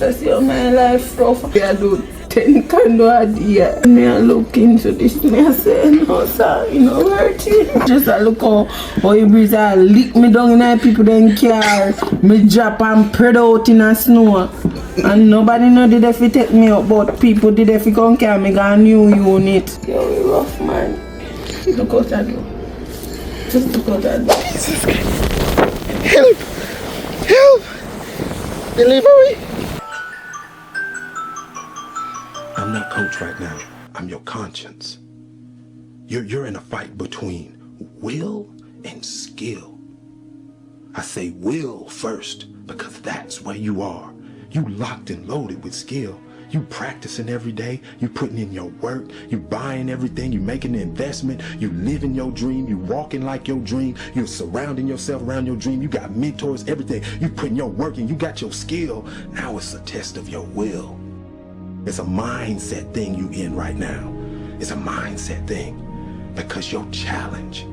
sister see how my life rough. I do 10 kind of idea. Me I look into this, me I say, no sir, you know worth it. Just I look how you breeze I lick me down in a people then car. Me drop and spread out in a snow. And nobody know did if it take me up, but people did if it come carry me got a new unit. Yo, we rough man. Look out that door. Just look out that door. Jesus Christ. Help! Help! Delivery! I'm not coach right now. I'm your conscience. You're in a fight between will and skill. I say will first because that's where you are. You locked and loaded with skill. You practicing every day. You putting in your work. You buying everything. You making the investment. You living your dream. You walking like your dream. You're surrounding yourself around your dream. You got mentors, everything. You putting your work in. You got your skill. Now it's a test of your will. It's a mindset thing you in right now. It's a mindset thing because your challenge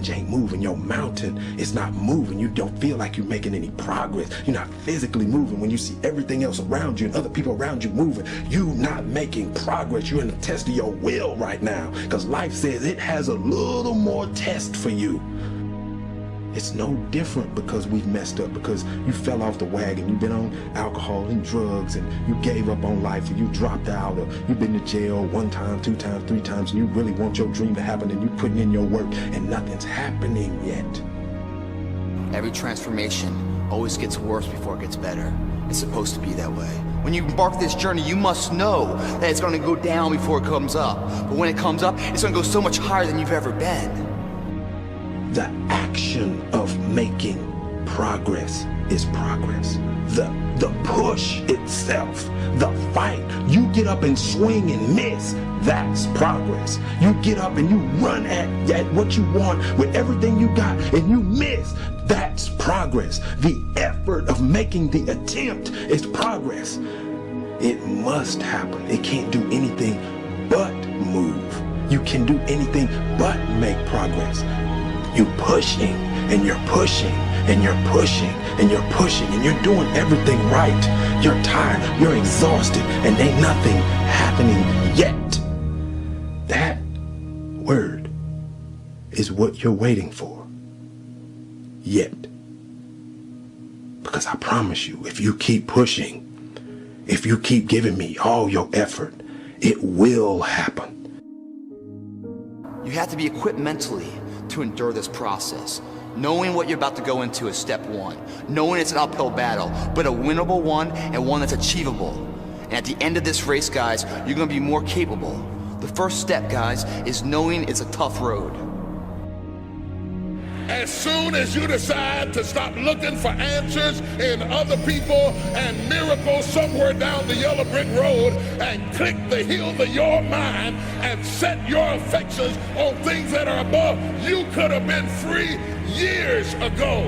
ain't moving. Your mountain is not moving. You don't feel like you're making any progress. You're not physically moving when you see everything else around you and other people around you moving. You're not making progress. You're in the test of your will right now because life says it has a little more test for you. It's no different because we've messed up, because you fell off the wagon, you've been on alcohol and drugs, and you gave up on life, or you dropped out, or you've been to jail 1 time, 2 times, 3 times, and you really want your dream to happen, and you're putting in your work, and nothing's happening yet. Every transformation always gets worse before it gets better. It's supposed to be that way. When you embark this journey, you must know that it's going to go down before it comes up. But when it comes up, it's going to go so much higher than you've ever been. The action of making progress is progress. The push itself, the fight, you get up and swing and miss, that's progress. You get up and you run at what you want with everything you got and you miss, that's progress. The effort of making the attempt is progress. It must happen. It can't do anything but move. You can do anything but make progress. You're pushing and you're pushing and you're pushing and you're pushing and you're doing everything right. You're tired, you're exhausted, and ain't nothing happening yet. That word is what you're waiting for. Yet. Because I promise you, if you keep pushing, if you keep giving me all your effort, it will happen. You have to be equipped mentally to endure this process. Knowing what you're about to go into is step 1. Knowing it's an uphill battle, but a winnable one and one that's achievable. And at the end of this race, guys, you're gonna be more capable. The first step, guys, is knowing it's a tough road. As soon as you decide to stop looking for answers in other people and miracles somewhere down the yellow brick road and click the heels of your mind and set your affections on things that are above, you could have been free years ago.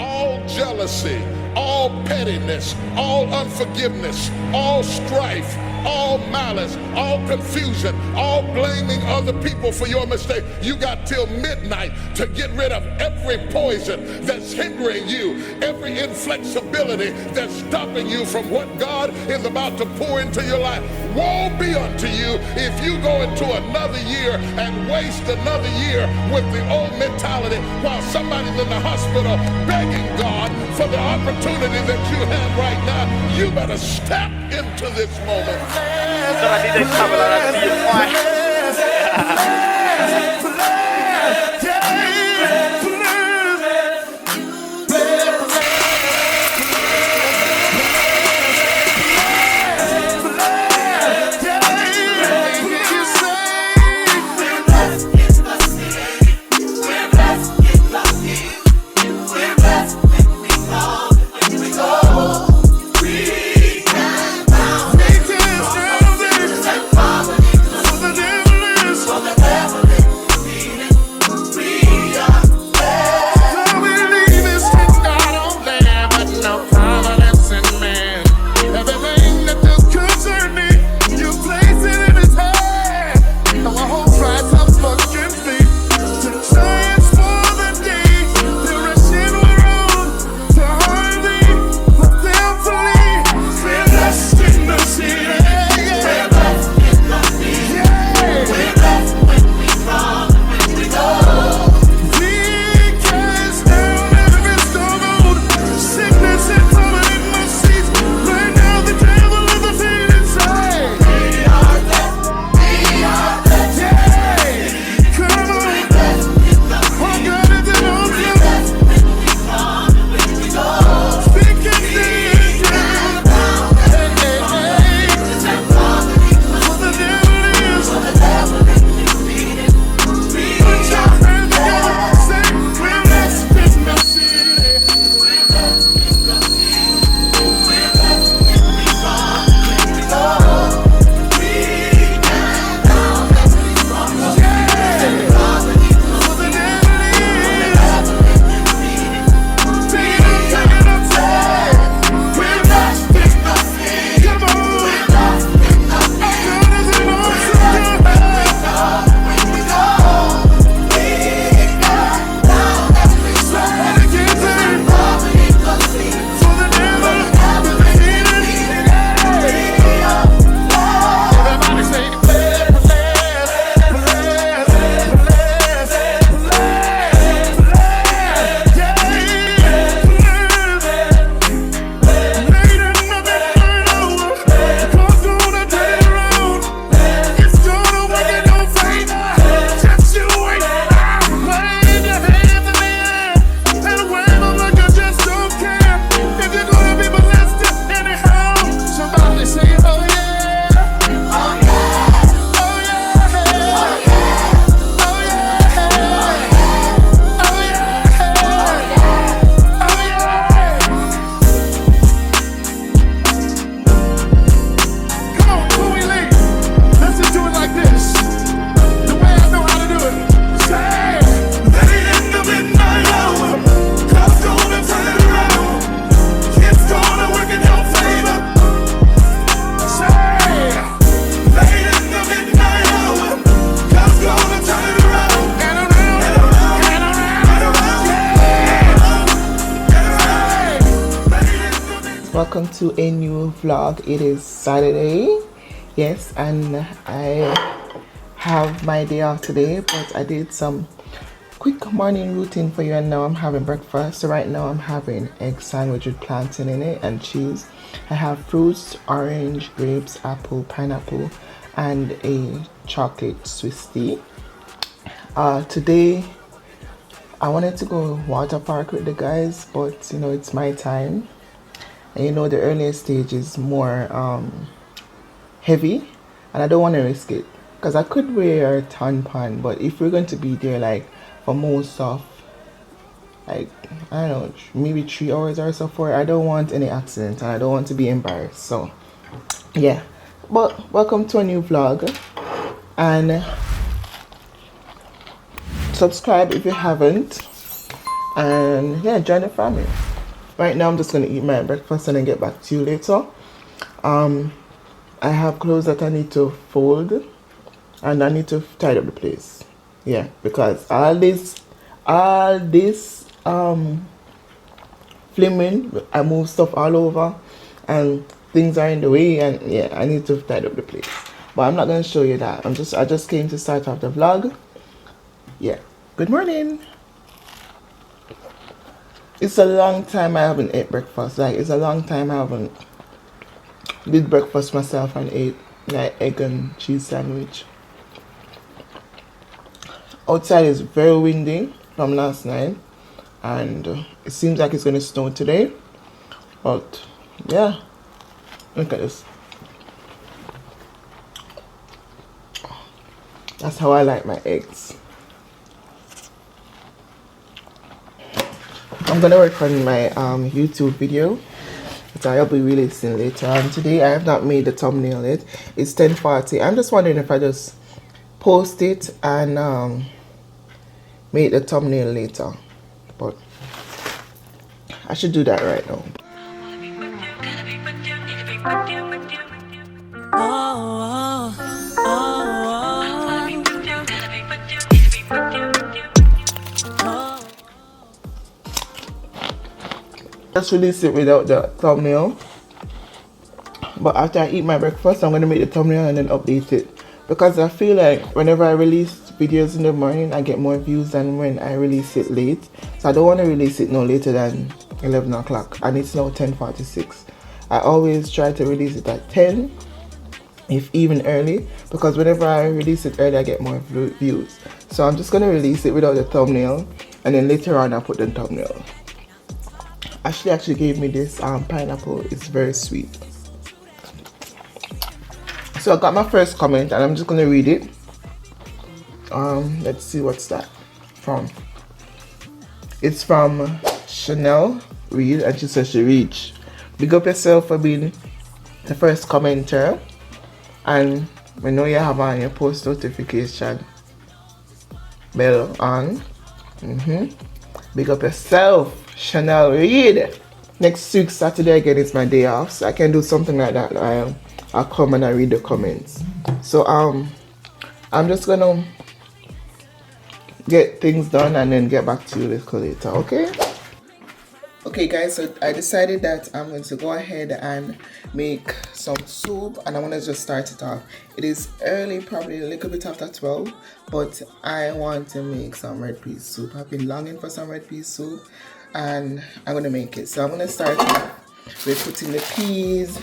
All jealousy, all pettiness, all unforgiveness, all strife, all malice, all confusion, all blaming other people for your mistake. You got till midnight to get rid of every poison that's hindering you, every inflexibility that's stopping you from what God is about to pour into your life. Woe be unto you if you go into another year and waste another year with the old mentality while somebody's in the hospital begging God for the opportunity that you have right now. You better step into this moment. The welcome to a new vlog. It is Saturday, yes, and I have my day off today, but I did some quick morning routine for you, and now I'm having breakfast. So right now I'm having egg sandwich with plantain in it and cheese. I have fruits, orange, grapes, apple, pineapple, and a chocolate Swiss tea. Today I wanted to go water park with the guys, but you know, it's my time. And you know, the earlier stage is more heavy, and I don't want to risk it because I could wear a tampon, but if we're going to be there like for most of, like, I don't know, maybe 3 hours or so, for I don't want any accident and I don't want to be embarrassed. So yeah, but welcome to a new vlog, and subscribe if you haven't, and yeah, join the family. Right now I'm just going to eat my breakfast and then get back to you later. I have clothes that I need to fold, and I need to tidy up the place. Yeah, because all this flaming, I move stuff all over and things are in the way, and yeah, I need to tidy up the place. But I'm not going to show you that. I just came to start off the vlog. Yeah, good morning. It's a long time I haven't ate breakfast. Like, it's a long time I haven't did breakfast myself and ate like egg and cheese sandwich. Outside is very windy from last night, and it seems like it's going to snow today. But yeah, look at this. That's how I like my eggs. I'm gonna work on my YouTube video that I'll be releasing later on today. I have not made the thumbnail yet. It's 10:40. I'm just wondering if I just post it and make the thumbnail later, but I should do that right now. Just release it without the thumbnail, but after I eat my breakfast I'm going to make the thumbnail and then update it, because I feel like whenever I release videos in the morning I get more views than when I release it late. So I don't want to release it no later than 11 o'clock, and it's now 10:46. I always try to release it at 10, if even early, because whenever I release it early I get more views. So I'm just going to release it without the thumbnail, and then later on I'll put the thumbnail. Ashley actually gave me this pineapple. It's very sweet. So I got my first comment and I'm just gonna read it. Let's see what's that from. It's from Chanel Reed, and she says she reached. Big up yourself for being the first commenter, and we know you have on your post notification bell on. Big up yourself, Chanel Reed. Next week Saturday again is my day off, so I can do something like that. I'll come and I read the comments. So I'm just gonna get things done and then get back to you a little later, okay? Okay guys, so I decided that I'm going to go ahead and make some soup, and I want to just start it off. It is early, probably a little bit after 12, but I want to make some red pea soup. I've been longing for some red pea soup, and I'm going to make it. So I'm going to start off with putting the peas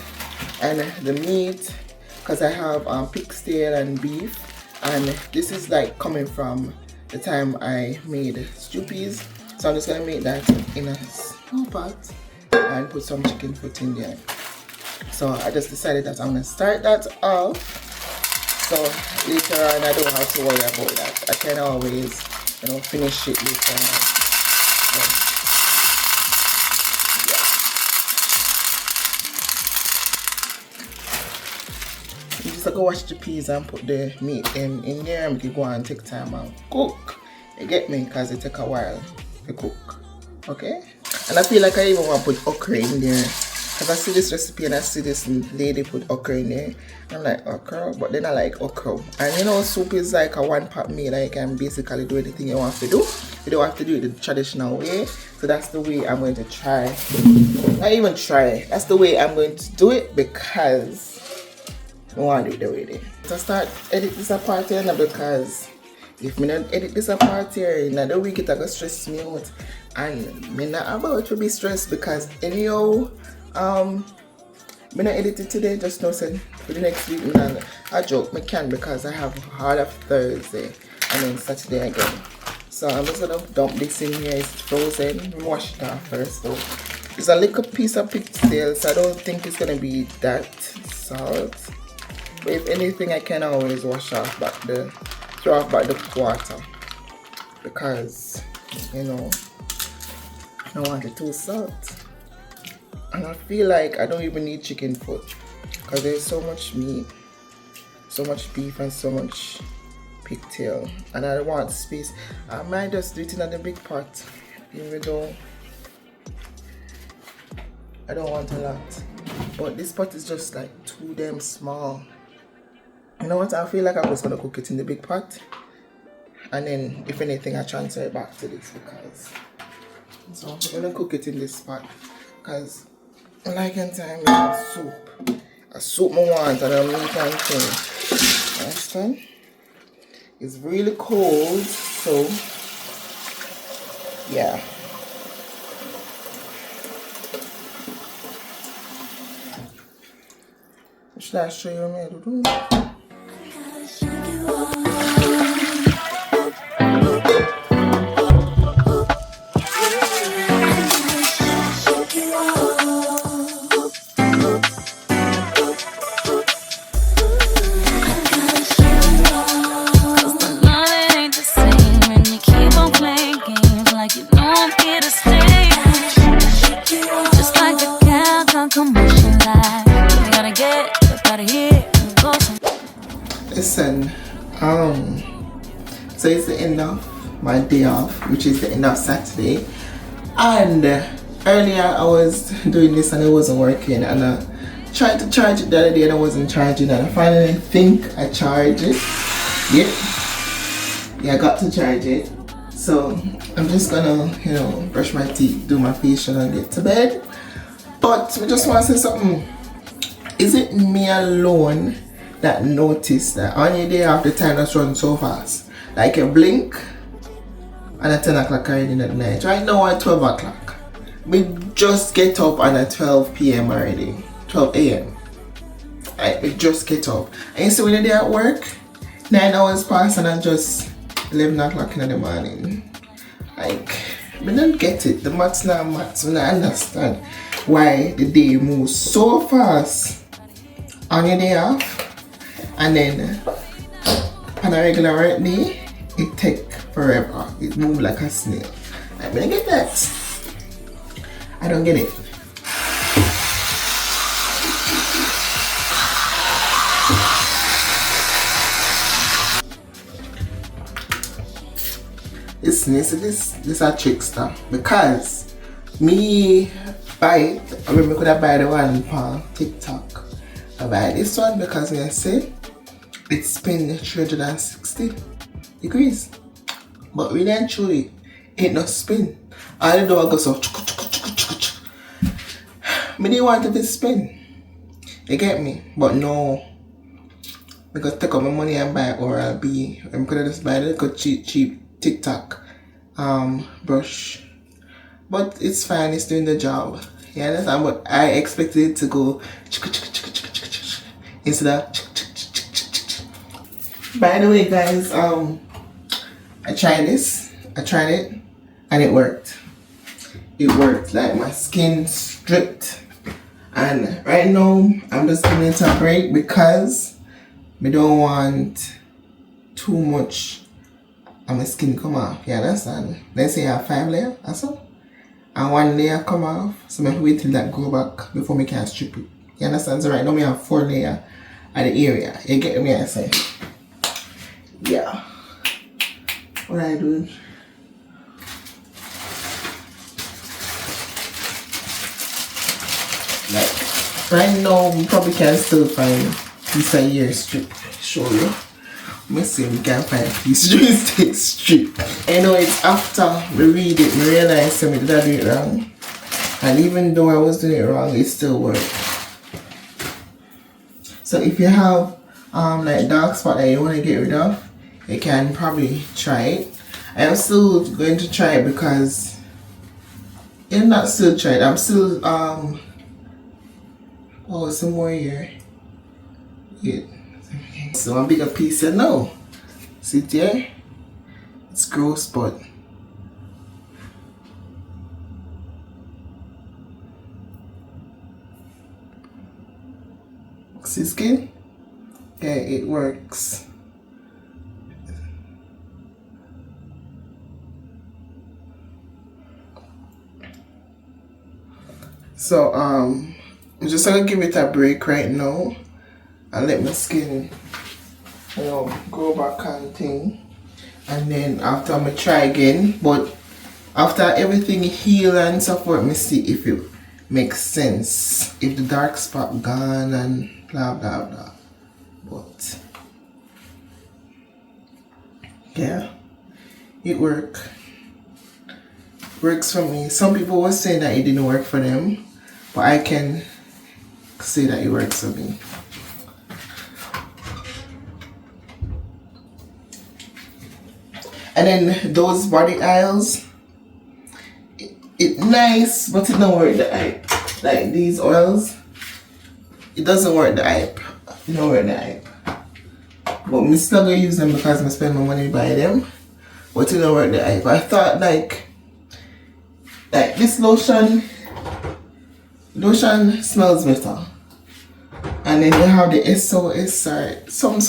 and the meat, because I have pig's tail and beef, and this is like coming from the time I made stew peas. So I'm just going to make that in a small pot and put some chicken foot in there. So I just decided that I'm going to start that off. So later on I don't have to worry about that. I can always, you know, finish it later on. So, you just go wash the peas and put the meat in there, and we can go and take time and cook. You get me? Because it take a while to cook. Okay? And I feel like I even want to put okra in there, because I see this recipe and I see this lady put okra in there. I'm like, okra? But then I like okra. And you know, soup is like a one-pot meal. Like, you can basically do anything you want to do. You don't have to do it the traditional way. So that's the way I'm going to try. Not even try. That's the way I'm going to do it because I want to do it the way they. So start edit this apart here now because if me not edit this apart here in the week it's gonna stress me out. And me not about to be stressed because anyhow me not edit it today, just know say for the next week I joke me can because I have all of Thursday and then Saturday again. So I'm just gonna dump this in here. It's frozen. Wash it off first though. It's a little piece of pigtail, so I don't think it's gonna be that salt. But if anything, I can always wash off back throw off back the water because you know I don't want it too salt. And I feel like I don't even need chicken foot because there's so much meat, so much beef, and so much pigtail, and I want space. I might just do it in a big pot, even though I don't want a lot. But this pot is just like too damn small. You know what? I feel like I'm just gonna cook it in the big pot, and then if anything, I transfer it back to this because. So I'm gonna cook it in this pot because like in time I have soup. A soup I want and a meat and thing. Understand? It's really cold, so yeah. Should I show you what I'm doing? Listen, so it's the end of my day off, which is the end of Saturday, and earlier I was doing this and it wasn't working, and I tried to charge it the other day and I wasn't charging, and I finally think I charged it. Yeah, I got to charge it. So I'm just gonna, you know, brush my teeth, do my facial and get to bed. But I just want to say something. Is it me alone that noticed that on your day off the time that's run so fast? Like you blink and at 10 o'clock already in the night. Right now at 12 o'clock. We just get up and at 12 p.m. already. 12 a.m. Like we just get up. And you see when you're there at work, 9 hours pass and I just 11 o'clock in the morning. Like, we don't get it. The maths not maths. We don't understand why the day moves so fast on your day off. And then on a regular work day, it take forever. It moves like a snail. I don't get that. I don't get it. Listen, this is a trickster because me buy it. I remember could I buy the one for TikTok. I buy this one because I say it's been 360 degrees, but really and truly it no spin. All the door goes so me didn't want it to spin. You get me? But no, because take out my money and buy Oral-B. I'm gonna just buy the little cheap TikTok brush, but it's fine. It's doing the job. You understand? But I expected it to go instead of. By the way, guys, I tried this. I tried it, and it worked. It worked. Like my skin stripped, and right now I'm just giving it a break because we don't want too much of my skin come off. You understand? Let's say I have 5 layers or so, and 1 layer come off, so I wait till that go back before we can strip it. You understand? So right now we have 4 layers at the area. You get me? I say, yeah. What are you doing? Like right now we probably can still find this a year strip. Show you. me see we can find this joystick strip. I know it's after we read it, we realize that I did it wrong. And even though I was doing it wrong, it still worked. So if you have like dark spot that you want to get rid of, you can probably try it. I am still going to try it because I'm not still trying. I'm still oh, some more here. Yeah. So one bigger piece here now. See there? It's gross spot. See skin? Yeah, it works. So I'm just gonna give it a break right now and let my skin, you know, go back on thing. And then after I'm gonna try again, but after everything heal and so forth, me see if it makes sense, if the dark spot gone and blah blah blah. But yeah, it works for me. Some people were saying that it didn't work for them, but I can say that it works for me. And then those body oils, it nice, but it don't work the hype. Like these oils, it doesn't work the hype. It don't work the hype. But I'm still gonna use them because I spend my money to buy them. But it don't work the hype. I thought like this lotion smells better. And then you have the SOS side. Some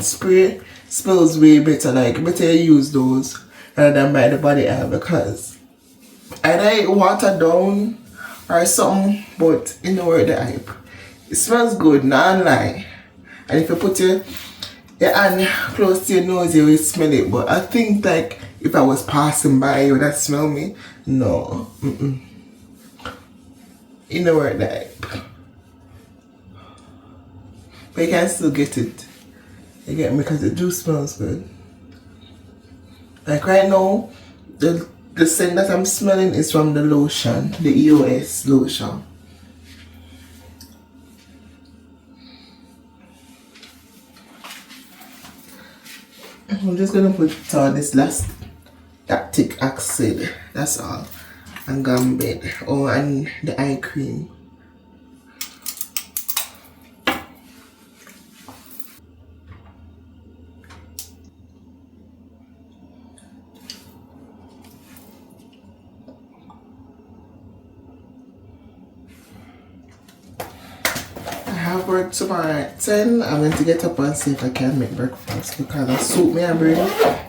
spray smells way better. Like better use those rather than buy the body oil because either it watered down or something, but it don't work the hype. It smells good, not lie. And if you put your hand close to your nose, you will smell it. But I think like if I was passing by, you would that smell me? No. It don't work the hype. But you can still get it. You get me? Because the juice smells good. Like right now, the scent that I'm smelling is from the lotion, the EOS lotion. I'm just gonna put this that thick acid. That's all. And gambit. Oh, and the eye cream. I have work tomorrow at 10. I'm going to get up and see if I can make breakfast because I soup me a bread.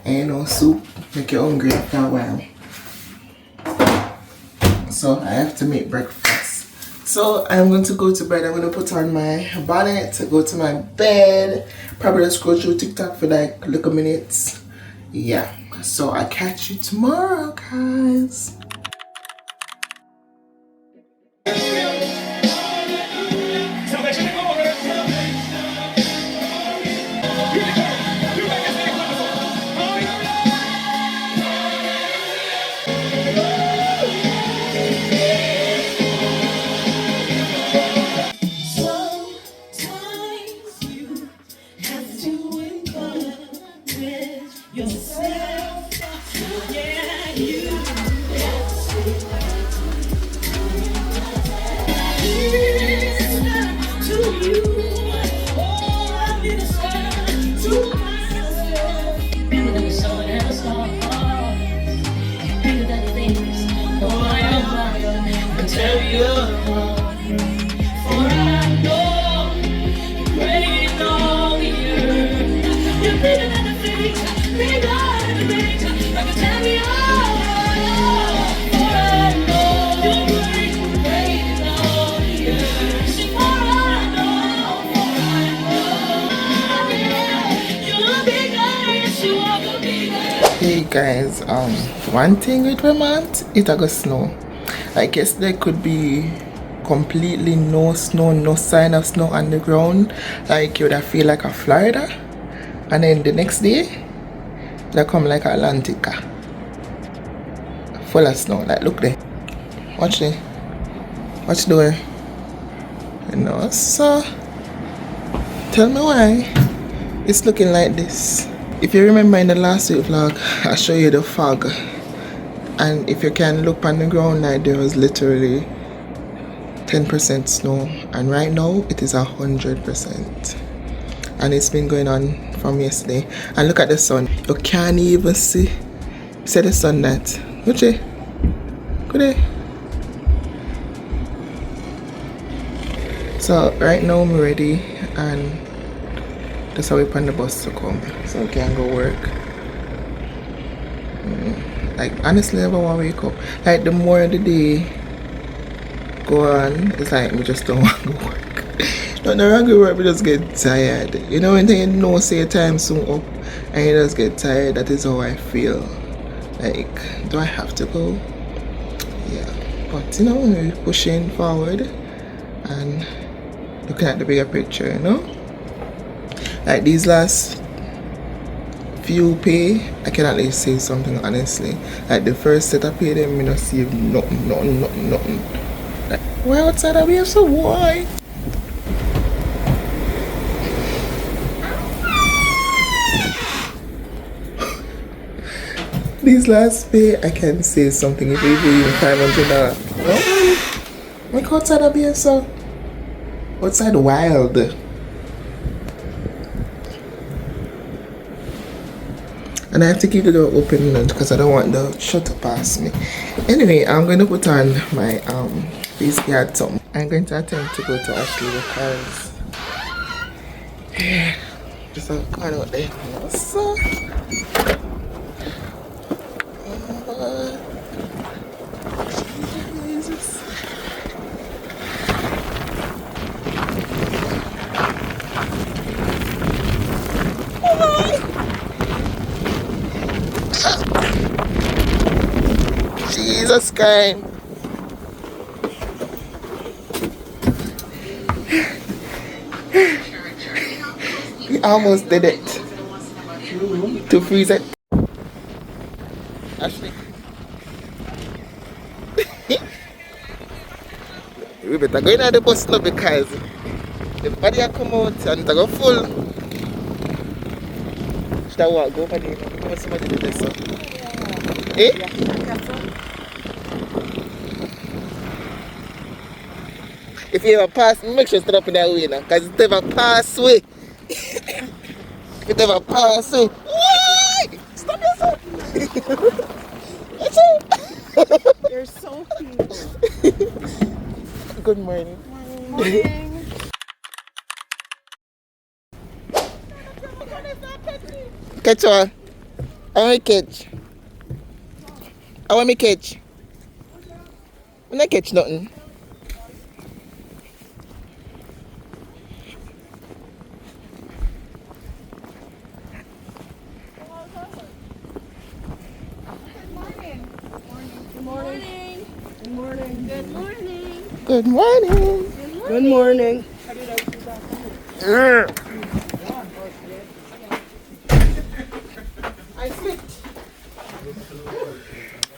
And you know, soup make you hungry after a while. So I have to make breakfast. So I'm going to go to bed. I'm going to put on my bonnet to go to my bed. Probably scroll through TikTok for like a little minutes. Yeah. So I'll catch you tomorrow, guys. Hey guys, one thing with Vermont, it a go snow. I guess there could be completely no snow, no sign of snow on the ground. Like you would feel like a Florida. And then the next day, they come like Atlantica. Full of snow. Like, look there. Watch there. Watch the way. You know, so tell me why it's looking like this. If you remember in the last week vlog, I showed you the fog. And if you can look on the ground, like there was literally 10% snow. And right now, it is 100%. And it's been going on from yesterday. And look at the sun. You can't even see the sun that. Good day. Good day. So right now I'm ready and just wait on the bus to come so I can go work. Like honestly I never want to wake up. Like the more the day go on, it's like me just don't want to go work. Not the wrong work, we just get tired. You know when you know say your time soon up and you just get tired, that is how I feel. Like, do I have to go? Yeah. But you know, we're pushing forward and looking at the bigger picture, you know? Like these last few pay, I can at least say something honestly. Like the first set I paid them, I don't see nothing. Like, why outside of here so why? These last pay, I can say something if you even $500. No? Like outside of here so outside wild. And I have to keep the door open because I don't want the shutter past me. Anyway, I'm going to put on my face guard something. I'm going to attempt to go to Ashley because just going out there. So Jesus. Jesus Christ. We almost did it. To freeze it. Ashley. We better go in at the bus now because the body will come out and it'll go full. Should I walk? Go over there. Come on, somebody do this. Eh? If you ever pass, make sure you stand up in that way now, because if you ever pass way, if you ever pass way, why? Stop yourself! You're so cute. Good morning. Morning. Catch one. I want me catch. I want me catch. I'm not catch nothing. Good morning. Good morning.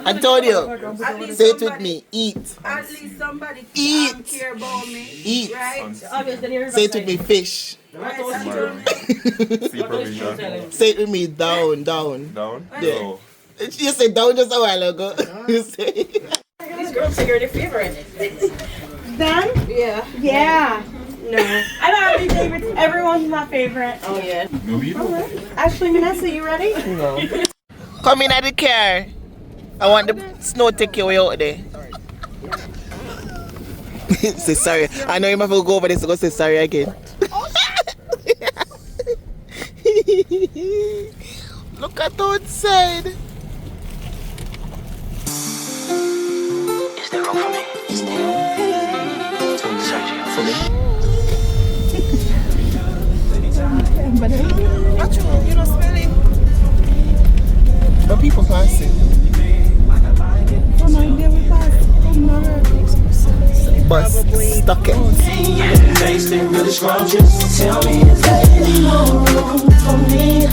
I told you. Say it with me. Eat. At least somebody Eat. care about me. Eat. Right? Say it with me. Fish. Say it with me. Down. Down? Yeah. No. You said down just a while ago. You say. These girls are your favorite. Them? Yeah. Yeah. No. I don't have any favorites. Everyone's my favorite. Oh yeah. Ashley, Vanessa, you ready? No. Come in at the car. I want the snow take you out there. Say sorry. I know you might go over there, so go say sorry again. Look at outside. Is there room for me? For me? You don't smell it. But people passing. bus stuck it. Tasting really scrumptious. Tell me, is there any more room for me in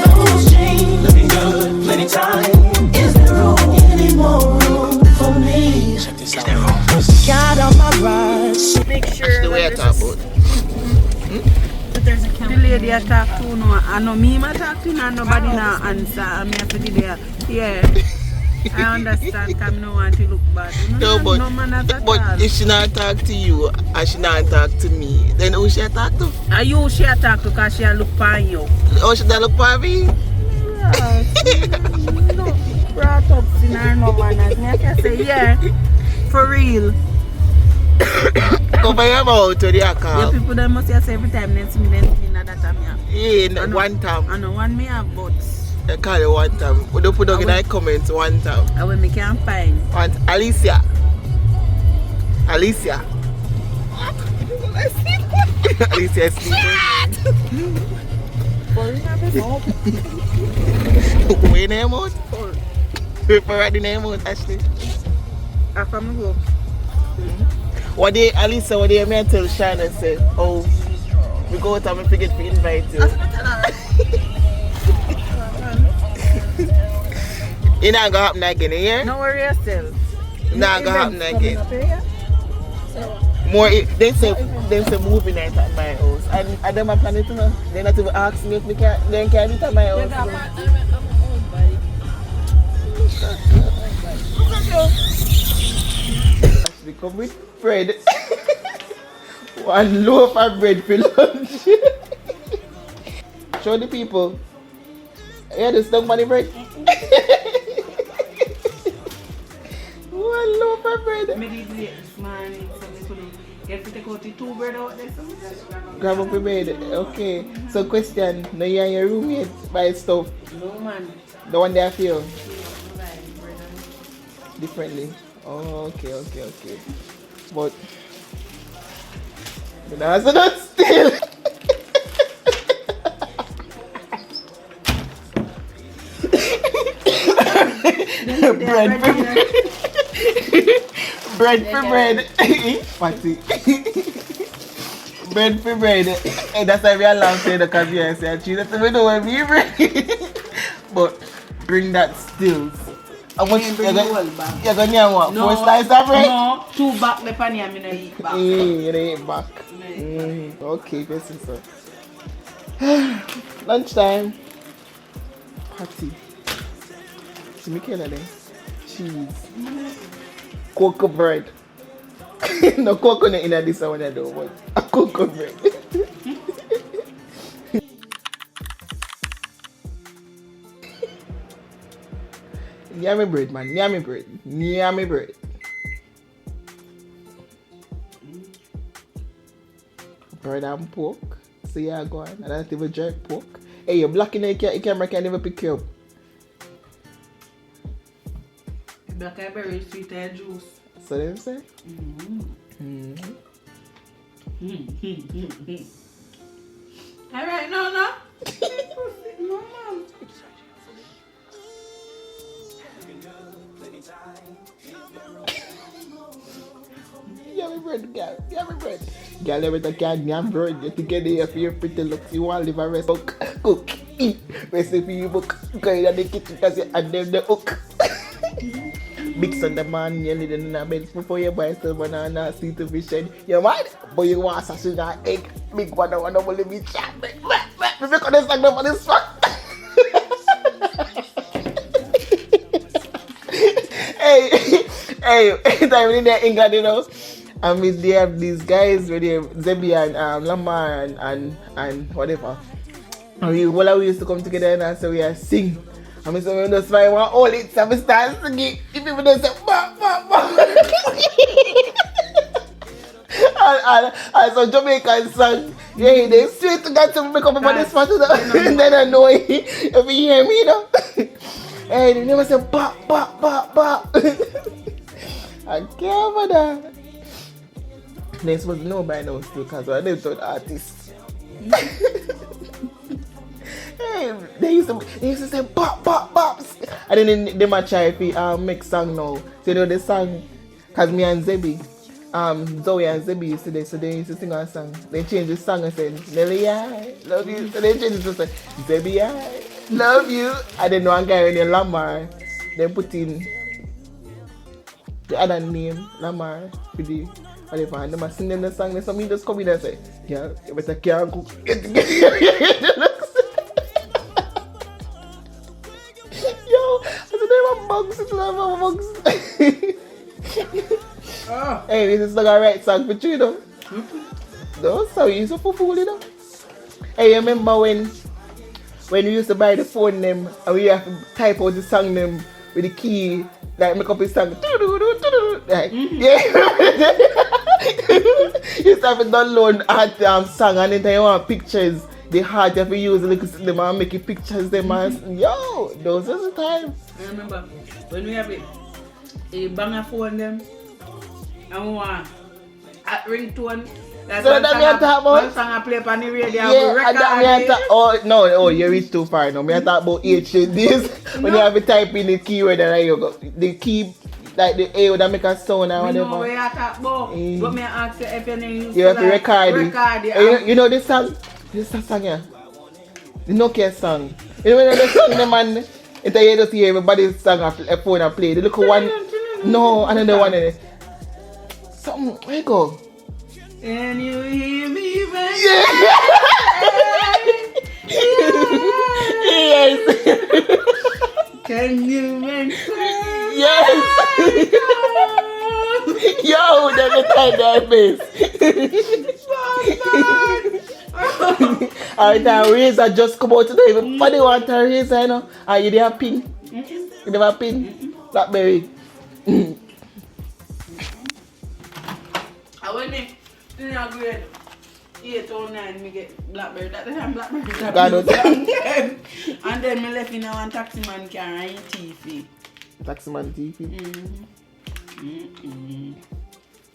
those jeans? Looking good, plenty time. Is there any more room for me? Check this out. Got on my ride. Make sure The way I talk about. that there's a camera. The lady I talk to, no, I know me, I talk to, and nobody now answer. I have to give her. Yeah. I understand, because I don't want to look bad. No, but, no manners at but all. if she not talk to you and she not talk to me, then who she talk to? Are you she talk to because she look for you? Oh, she not look for me? No, brought up in her no manners. I can say, yeah, for real. Cover your mouth to the Yeah, account. people that must say every time they see me, then see me that time. Yeah, I know- one time. I know one me have, but I call you one time. We don't put down in the comments one time. I will make can't find. One, Alicia. Alicia sleeping. Where your name out? Where the name out, Ashley? I come go. What day, Alicia, what day I tell Shana say, oh, we go out and we forget to invite you. It not gonna happen again, you hear? No worry yourself. It not gonna happen again. More, they say movie night at my house. And them are planning to know. They not even ask me if we can, they can do it at my house. We come with bread. One loaf of bread for lunch. Show the people. Yeah, this don't money bread. One loaf of bread. Grab up your bread. Okay. So question, now you and your roommate buy stuff. No man. The one they feel differently. Oh, okay. But the answer not still. Bread for bread. Bread for bread. Patty. Bread for bread. Hey, that's why we allow to the caviar and say cheese. That's why we don't want me bread. But bring that stills. How much you're gonna what? No, 4 slices of bread? No, 2 back the pan I'm gonna eat back. You don't eat back. Okay, listen so. Lunchtime. Patty. See me kill there. Cheese. Cocoa bread. No coconut in this one I don't want. A cocoa bread. Yummy bread, man. Yummy bread. Yummy bread. Bread and pork. So yeah, go on. I don't even jerk pork. Hey, you're blocking the camera can never pick you up. Blackberry sweet juice. So them say? Alright, no. No, mom. Yummy bread, girl. Yummy bread. Girl, every time can yam bread. You think you're for your pretty looks. You want to live a rest. Cook. Eat. Recipe book. Go in the kitchen because you add them the hook. Big Sunday man, you need in a bed before you buy some banana, see to fish and you mad? But you want sausage and egg. Big one, I want to only be chat. If you cut this like for this fuck. Hey, anytime in England, you know, and they have these guys where they have Zebi and Lamar and whatever. And we used to come together and so we are sing. And I say, when just find one all it, so I start singing. If people don't say, bah. and so Jamaican song, yeah, they straight to God to make up about this part of the, and then I know if you hear me, you know. Hey, they never say, bah. I can't for that. They're supposed to know by now still, because I never thought artists. Hey, they used to say bop. And then they might try if we make song now. So you know the song, cause me and Zebi, Zoe and Zebby used to do, so they used to sing our song. They changed the song and said, Nelly, I love you. So they changed it to say, Zebby, I love you. I didn't know one guy named Lamar. They put in the other name, Lamar, with the whatever. And they must sing them the song. Then somebody just come in and say, yeah, you better can't cook. Yo, I said, they were bugs. It's not bugs. Hey, this is not a right song for you, you know. No, sorry, you're so fool, you know. Hey, you remember when we used to buy the phone them and we have to type out the song them with the key, like make up a song. Like, yeah. You used to have to download art song and then you want pictures. The heart you have to use like them and make it pictures them and yo, those are the times. I remember when we have a banger phone them. And one at ringtone. Like so that me talk about one song I play on the radio. Yeah, and that me talk. Oh no, oh you reach too far now. Me talk about HDs when you have to type in the keyword and you go the key like the A that make a sound or whatever. No, we are talk about. But me ask you if your name you have to record it. You know this song? This song yeah. The Nokia song. You know when they sing the man, it's you just hear everybody's song a phone and play. The little one. No, another one in it. Something, where you go? Can you hear me, baby? Yeah. Yes. Can you make sense? Yes. Yo, that's the time that face. Alright, now razor just come out today. Everybody want a razor, you know. Are you there pin? You never pin? Blackberry. I went in a grade 8 or 9, me get Blackberry. That time Blackberry. And then me left in a one taximan car in TV. Taximan TV?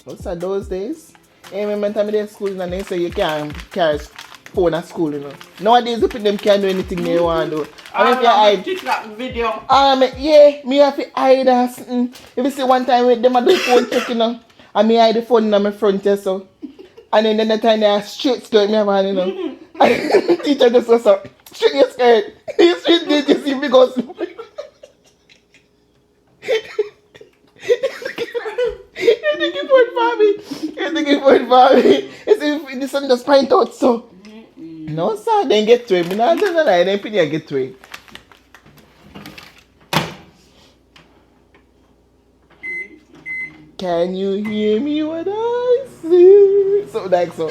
What's that those days? I remember me in school and they say you can't carry phone at school, you know. Nowadays, if them can't do anything they want to do. And if you hide TikTok video. Yeah, me have to hide and something. If you see one time with them I do phone check, you know. And me hide the phone in my front here, so. And then the time they are straight skirt me have on, you know. And teacher just goes so straight your skirt. You straight did you see me go so. You think you put for me. You see the sun just point out so. No sir, then get to it. Me not tell no lie, then put you get to it. Can you hear me when I sing? So like so.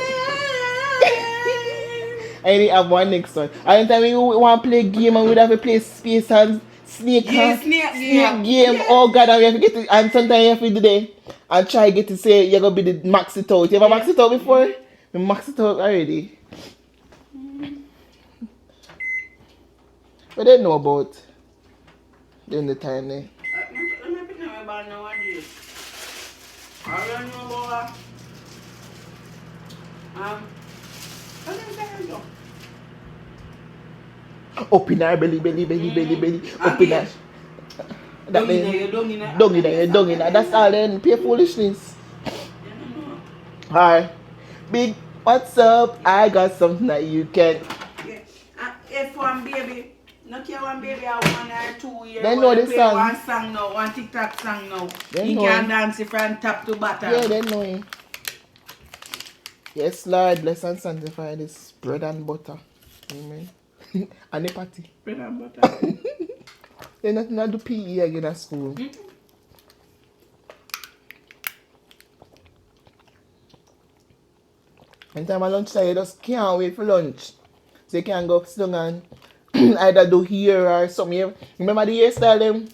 I need have one next one. And time we want to play game and we have to play space and snake. Yeah, snake game. Yeah. Oh God, and we have to get it. And sometimes you have to do that and try get to say you're gonna be the max it out. You ever max it out before? We max it out already. But they know about during the time there. I don't know about up in our belly. Up in our. Dung in there. That's all then. Pure foolishness. Hi. Big, what's up? I got something that you can. Yeah. If one baby, not care one baby a 1 or 2 years. They know the song. One song now, one TikTok song now. They He know can him. dance it from top to bottom. Yeah, they know him. Yes, Lord, bless and sanctify this bread and butter. Amen. And the party. Bread and butter. They not do PE again at school. Anytime at lunchtime, you just can't wait for lunch. So you can go sit down and either do hair or something. Remember the hairstyle them?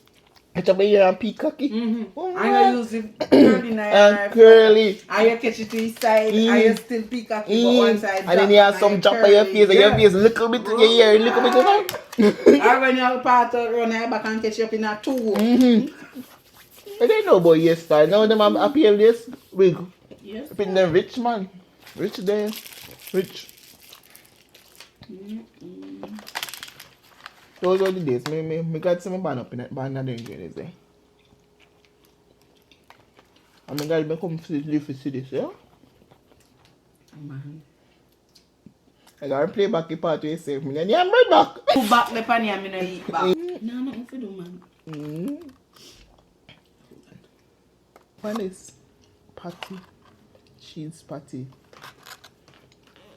Catch up a hair and peacocky. Oh, I use it curly and curly. I catch it to his side. I still peacocky but one side. And then you have some drop on your face and your face little bit in your hair, little bit of that. Or when you part out run your back and catch you up in a 2. I don't know about hairstyle. Now them have appeal this wig. Yes. Up in them rich man. Rich there. Rich. Those are the days. Me got some band up in that band that doing this day. I'm going to come live to see this, yeah? Man. I got to play back the part where you say, I'm bread back. Who back the pan here, me no eat back. No, nothing for do, man. What is patty? Cheese patty.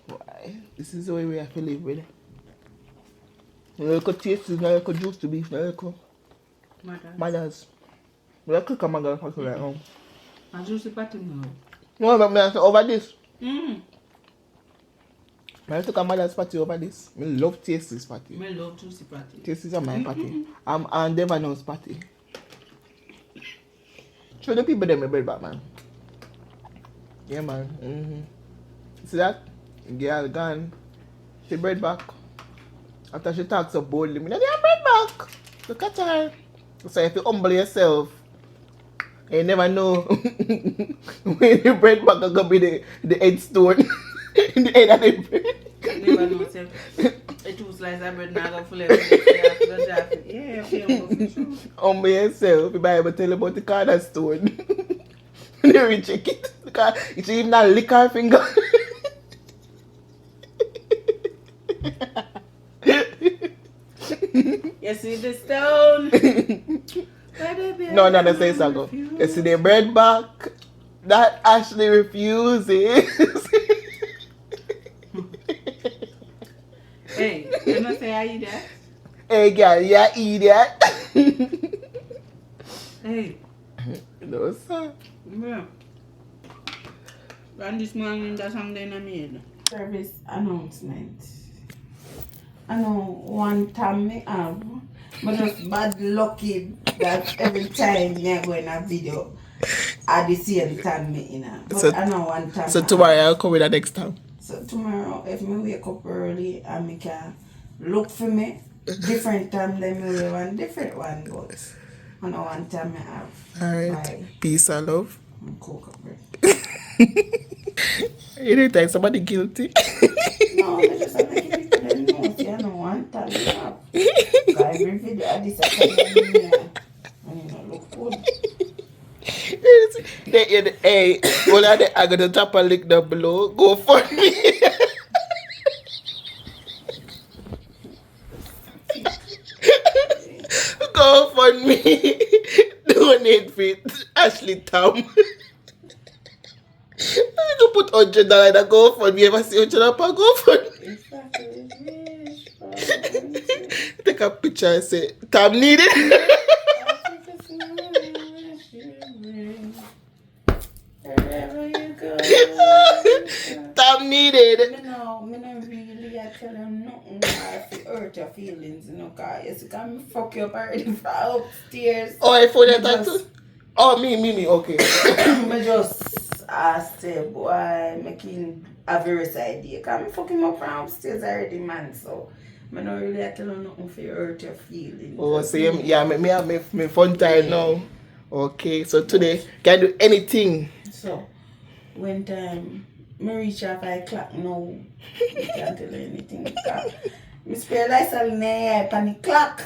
Why? This is the way we have to live with it. No little taste, no little juice to beef, no little mothers. We have to cook a maga right now. And juicy patty now. No, but I say over this. Mm. I have to cook a mother's patty over this. I love taste this patty. I love juicy patty. Taste is my patty. I'm never knows patty. Show the people them my bread back, man. Yeah, man. See that? Girl gone. She bread back. After she talks so boldly, me, yeah, bread back. Look at her. So if you humble yourself, you never know when the bread back is gonna be the headstone. In the head of the bread. You never know, sir. A 2 slices of bread now go full of it. Yeah, humble yourself. The Bible tell you about the cornerstone. When you recheck it, it's even not lick her finger. You see the stone? No, that's say so. You see the bread back? That Ashley refuses. Hey, you not say I eat that? Hey, girl, you eat that? Hey. No, sir. Yeah. And this morning, that's something I made. Service announcement. I know one time me have, but just bad lucky that every time me go in a video, at the same time me in a. But so, I know one time. So tomorrow I'll come with that next time. So tomorrow, if me wake up early and me can look for me, different time then me will have one different one, but I know one time me have. Alright. Peace and love. And cook up bread. Anytime somebody guilty. No, I just have to give it to them know. See, I know one time me have. So every video I decide and you know look good. Hey, all of the, I got to drop a link down below. Go for me. Go for me. Donate with Ashley Tom. I go put $100 in a GoFundMe. Ever see $100 per GoFundMe? Take a picture and say, Tom needed. Wherever you go. Tom needed. Me no really I tell them nothing if it hurt your feelings, you know, cause you can fuck you up already from upstairs. Oh, I phone that too? Oh, me, okay. I just asked the boy making a various idea. Cause me fuck him up from upstairs already, man, so I don't really I tell them nothing for you hurt your feelings. Oh, same. Yeah, me have me fun time now. Okay, so today, can do anything. So, when time me reach at 5 o'clock now, I can't tell you anything. I spare like something there on the clock.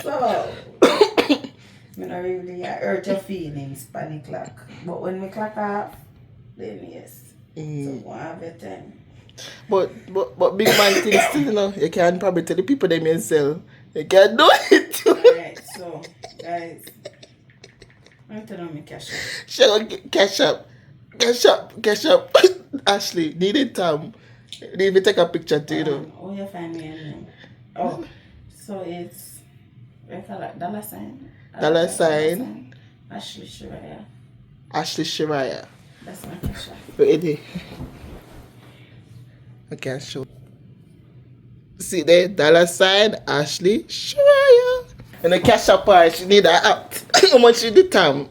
So, I don't really hurt your feelings on the clock. But when we clock off, then yes. So, go have your time. But big man things still, you know, you can probably tell the people them yourself. You can do it too. Alright, so, guys. I'm telling me cash up. Sure, cash up. Ashley, needed time. Need me take a picture too, you know. Oh, you find me a name. Oh, so it's dollar sign. Dollar sign. Ashley Shiraya. Ashley Shiraya. That's my cash up. Ready? Okay, I'll show. See there, dollar sign Ashley Shiraya. And the cash up part, she need that app. How much is the time?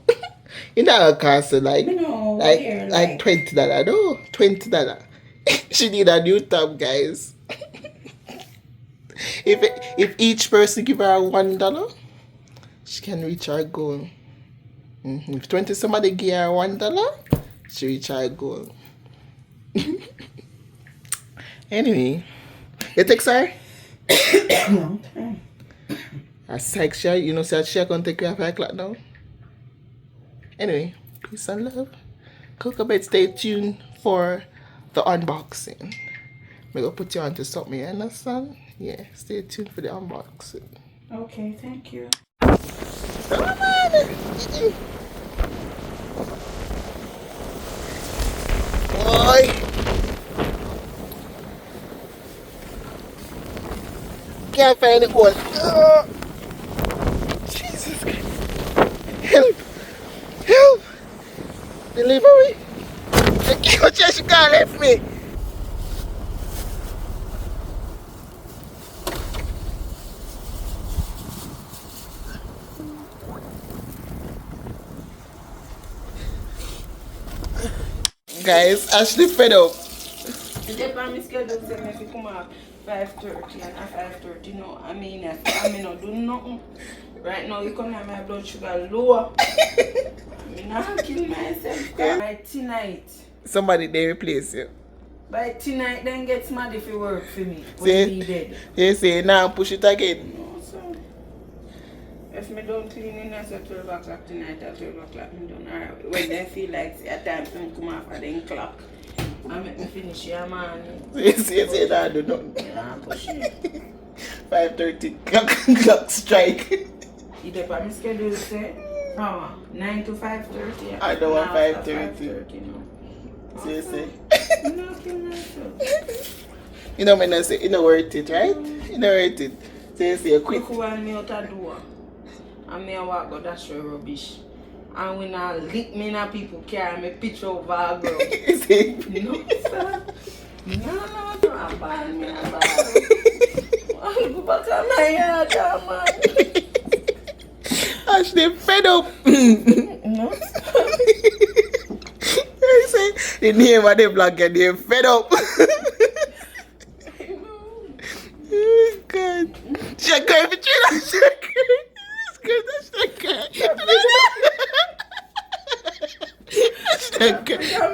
You know, cost like $20. No, $20. She need a new tab, guys. If each person give her $1, she can reach her goal. If 20 somebody give her $1, she reach her goal. Anyway, you take her? No. I psych share, you know, say she can take care of 5 o'clock now. Anyway, Peace and love. Cookabed, stay tuned for the unboxing. I'm gonna put you on to something, you understand? Yeah, stay tuned for the unboxing. Okay, thank you. Come on! Boy! Can't find it one. Jesus Christ. Help! Help! Delivery! She can't left me! Guys, Ashley fed up. The plan is scheduled to say me come at 5:30 and at 5:30 no. I mean not do nothing. Right now you come at my blood sugar low. I'm not kill myself. By tonight. Somebody they replace you. By tonight then get mad if you work for me. When he dead. You say now push it again. No sir. If me don't clean in at 12 o'clock tonight at 12 o'clock me done. Alright. When they feel like at times when come after then clock. I make me finish your man. You say that I do nothing. Yeah, push it. 5:30 clock strike. You dey on my schedule say 9 to 5:30. I don't want 5:30. 5:30 no. So you say. No, kill myself. You know when I say, you know worth it, right? You know worth it. So you say quit. Look who want me out the door. And me a walk go dash your rubbish. And when I lick me in a people carry me picture of a girl. You say. No sir. No, I'm bad, me I'm bad. I'll go back to my yard, man. Ashley fed up. No sir. I say the name of the black girl, they fed up. Oh God. She cry for you. She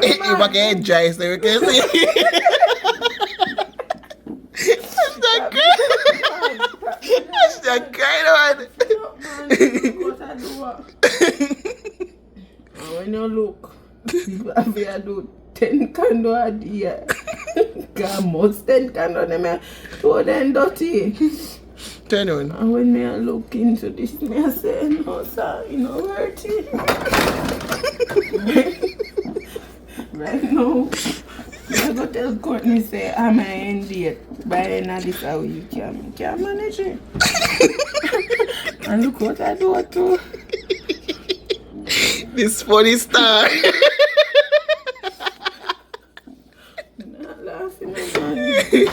you might get dry, so you can see. That's not kind When you look, people have to do 10 candles a day. God, most 10 candles, them are them dirty. Turn on. And when I look into this, I say, no, sir, you know, worth it. Right now, I go tell Courtney, say, I'm in date. By the end of this hour, you can't manage it. And look what I do too. This funny star. Not laughing at me.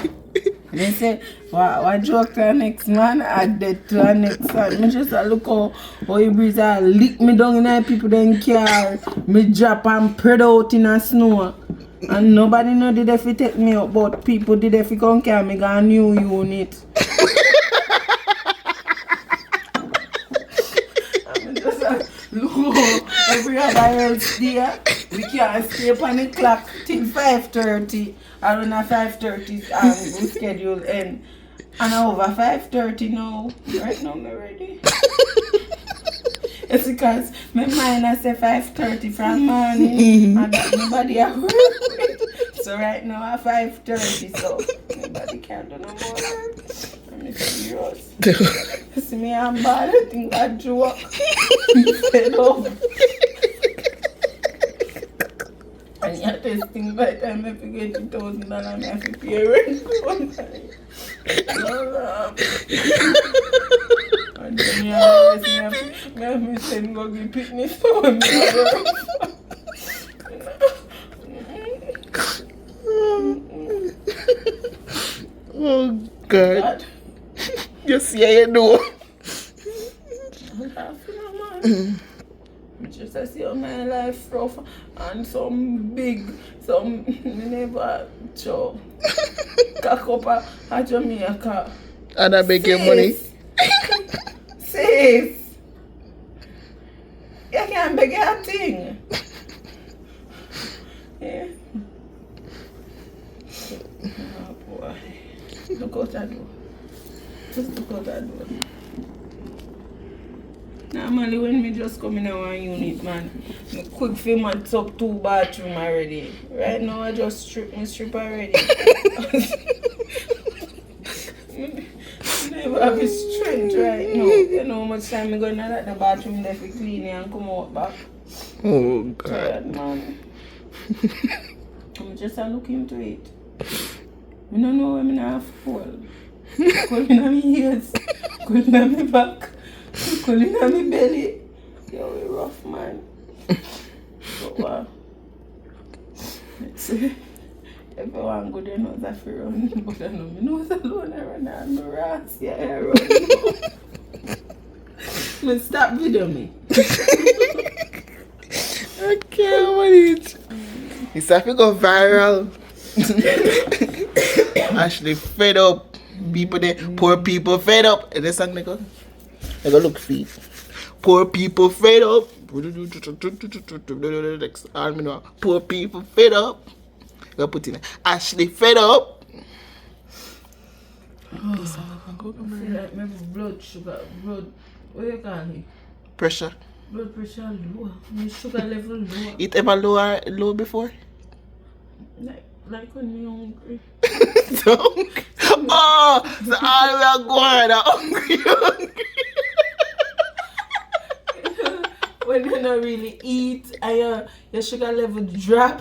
They say, what joke to the next man, I dead to the next man. Me just look how you breeze lick me down in the people then car. Me drop and spread out in the snow. And nobody know did if it take me up, but people did if it come carry me got a new unit. I mean just look how every other else there, we can't stay upon the clock till 5:30. Around 5:30 we schedule end. And over 5:30 now. Right now I'm ready. It's because my mind I say 5:30 from morning and that nobody at work. So right now at 5:30 so nobody can do no more work. I'm serious. See me I'm bad, I think I joke. Fed up. And you're testing by the time I forget $2,000 I have to pay rent one time. And then you have me send go give picnic phone. Oh God. You see how you do. Just I see how my life rough and some never show. Cock up a Jamaica. And I beg your money. Sis. You can't beg a thing. Yeah. Oh boy. Look what I do. Just look what I do. Normally when me just come in our unit, man, me quick film and up 2 bathroom already. Right now I just strip already. Never have the strength right now. You know how much time I go in the bathroom there for cleaning and come out back. Oh God. Tired, man. I'm just look into it. I don't know when I have fall. Cold in my ears, cold in my back, cold in my belly. Yo, we rough, man. But let's see. Everyone go there knows that I run, but I know me knows alone I run and my ass, yeah, I run. But stop video me. I can't wait. It's have to go viral. Actually fed up. People there, poor people fed up. And this song they go look feet. Poor people fed up. Poor people fed up. Go put in Ashley fed up. See like maybe blood sugar, blood, what you call it? Pressure. Blood pressure low, my sugar level low. It ever low before? Like when me hungry. Oh, so all we are going hungry. When you don't really eat and your sugar level drop.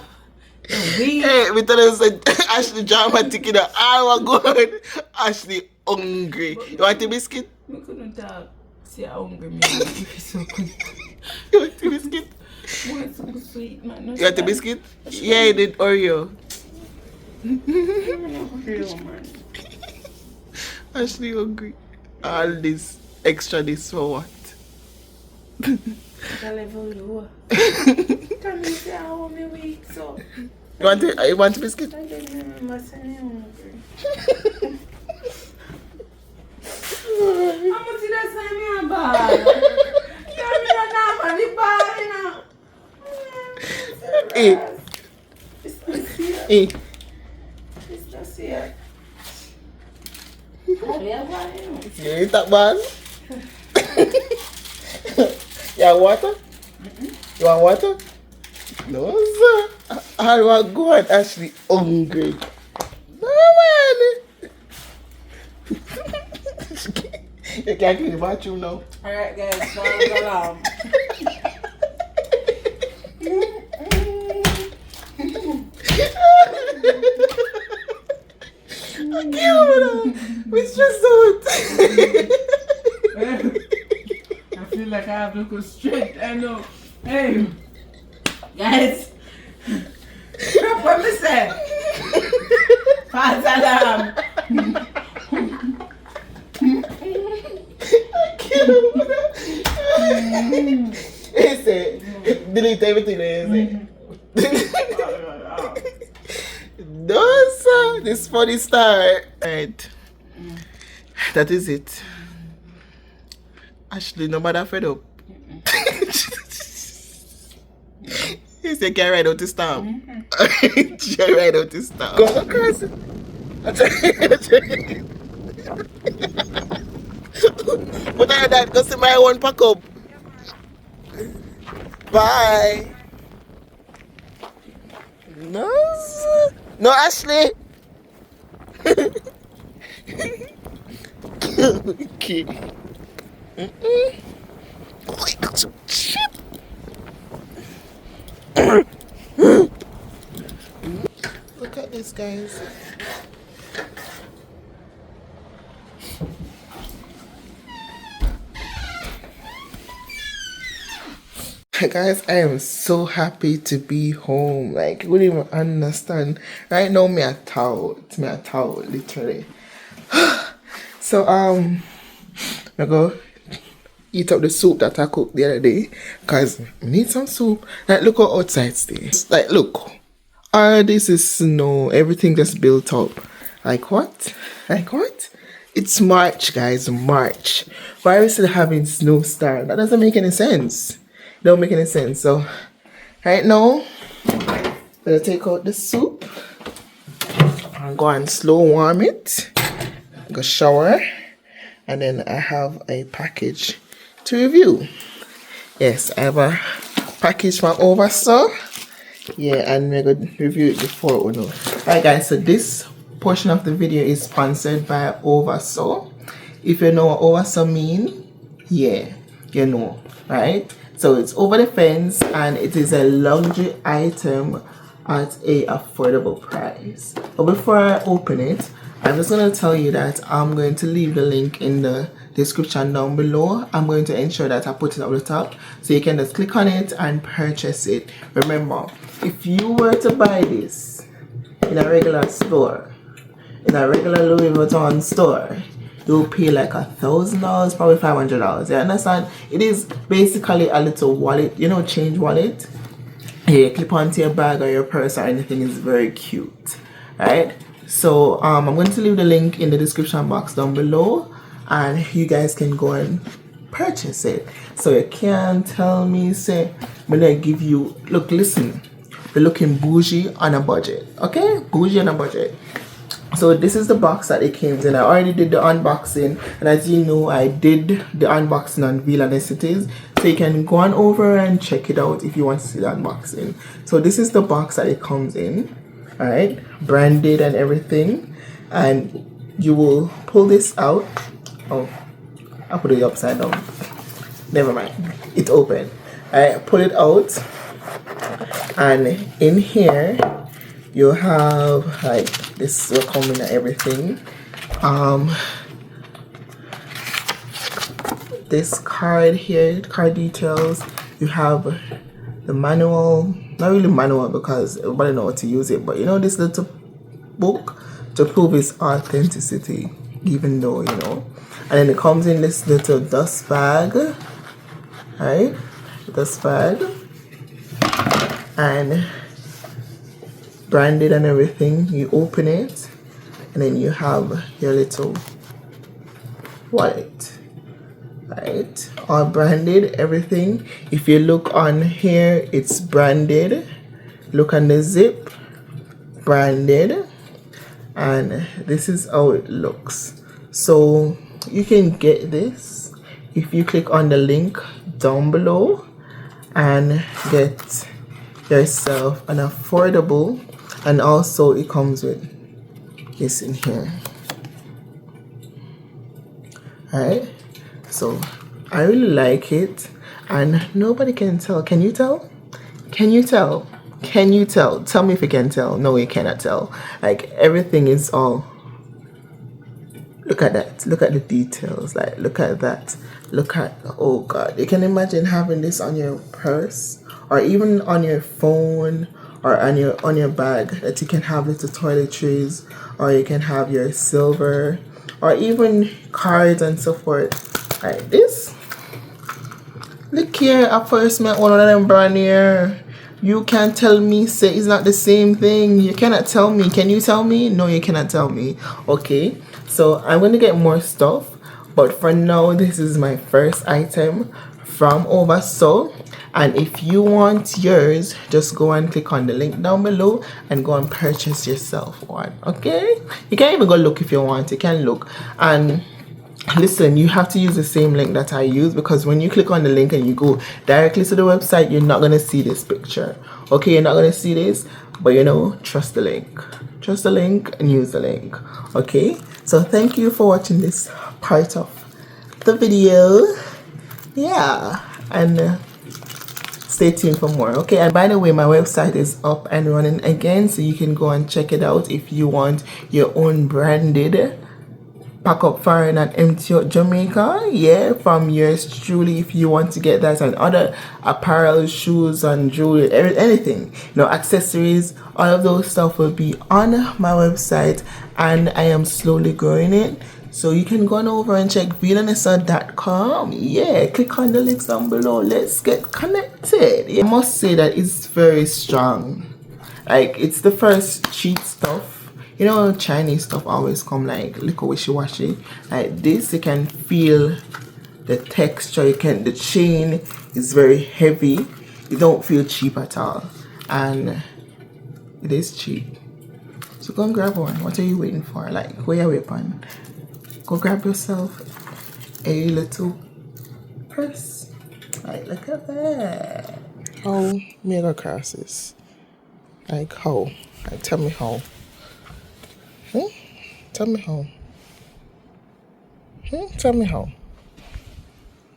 Hey, we tell us that Ashley dramatic in the hour going. Ashley hungry. You want a biscuit? We couldn't talk. See how hungry me is. So good. You want a biscuit? I want some sweet, man. No You want a biscuit? Yeah, I did Oreo. Oreo, man. Ashley hungry. All this extra this for what? The level lower. Can you see how I'm weak so? You want a biscuit? I don't remember saying hungry. I'm gonna see that sign me a bar. You're me that now, man, the bar, you know. It's not here. It's not here. You eat that man? You want water? You want water? No, sir. I want to go and Ashley hungry. No, man. You can't clean the bathroom now. Alright, guys, now I'm going on. I can't with that. We stressed out. I feel like I have to go straight. I know. Hey, guys. What me say? False alarm. I can't with that. He said, delete everything there, no, sir. This funny start. Right. That is it. Ashley, no matter fed up. He said, can I ride out the storm? Can I ride out the storm? Go crazy. But I that go see my one pack up. Bye. No, sir. No, Ashley. Okay. Shit. Look at this, guys. Guys, I am so happy to be home. Like, you wouldn't even understand. Right now, me a towel, literally. So, I go eat up the soup that I cooked the other day, cause I need some soup. Like, look how outside stays. Like, look, all this is snow. Everything just built up. Like what? Like what? It's March, guys. March. Why are we still having snow star? That doesn't make any sense. Don't make any sense. So right now, I'm gonna take out the soup and go and slow warm it. Go shower, and then I have a package to review. Yes, I have a package from Overstock. Yeah, and we're going to review it before we know. Alright guys, so this portion of the video is sponsored by Overstock. If you know what Overstock mean, yeah, you know, right? So it's over the fence and it is a luxury item at a affordable price. But before I open it, I'm just going to tell you that I'm going to leave the link in the description down below. I'm going to ensure that I put it up the top so you can just click on it and purchase it. Remember, if you were to buy this in a regular store, in a regular Louis Vuitton store, you'll pay like $1,000, probably $500. You understand? It is basically a little wallet, you know, change wallet. Yeah, clip onto your bag or your purse or anything. Is very cute, right? So I'm going to leave the link in the description box down below, and you guys can go and purchase it. So you can't tell me, say, I'm gonna give you, look, listen, we're looking bougie on a budget, okay? Bougie on a budget. So this is the box that it came in. I already did the unboxing, and as you know, I did the unboxing on V-La-Nessa. So you can go on over and check it out if you want to see the unboxing. So this is the box that it comes in, alright, branded and everything. And you will pull this out. Oh, I put it upside down. Never mind, it's open. I pull it out, and in here you have like this will come in and everything. This card here, card details. You have the manual, not really manual because everybody knows how to use it, but you know, this little book to prove its authenticity, even though, you know. And then it comes in this little dust bag, right? Dust bag, and branded and everything. You open it, and then you have your little wallet, right? All branded, everything. If you look on here, it's branded. Look on the zip, branded, and this is how it looks. So you can get this if you click on the link down below and get yourself an affordable. And also it comes with this in here. Alright, so I really like it, and nobody can tell. Can you tell? Can you tell? Can you tell? Tell me if you can tell. No, you cannot tell. Like, everything is all, look at that, look at the details, like look at that, look at, oh god, you can imagine having this on your purse or even on your phone or on your bag, that you can have little toiletries, or you can have your silver, or even cards and so forth. Like this. Look here, I first met one of them brand here. You can't tell me, say it's not the same thing. You cannot tell me. Can you tell me? No, you cannot tell me. Okay, so I'm going to get more stuff, but for now, this is my first item from Overstock. And if you want yours, just go and click on the link down below and go and purchase yourself one. Okay, you can even go look if you want. You can look, and listen, you have to use the same link that I use, because when you click on the link and you go directly to the website, you're not going to see this picture. Okay, you're not going to see this, but you know, trust the link. Trust the link and use the link. Okay, so thank you for watching this part of the video. Yeah, and stay tuned for more. Okay, and by the way, my website is up and running again, so you can go and check it out if you want your own branded pack up foreign and empty out Jamaica, yeah, from yours truly. If you want to get that, and other apparel, shoes and jewelry, anything, you know, accessories, all of those stuff will be on my website, and I am slowly growing it. So you can go on over and check venessap.global. Yeah, click on the links down below. Let's get connected. Yeah, I must say that it's very strong. Like, it's the first cheap stuff. You know, Chinese stuff always come like little wishy-washy. Like this, you can feel the texture. You can, the chain is very heavy. You don't feel cheap at all, and it is cheap. So go and grab one. What are you waiting for? Like, where are you waiting? Go grab yourself a little purse. Like, look at that. How mega crosses? Like how? Like, tell me how. Tell me how. Tell me how.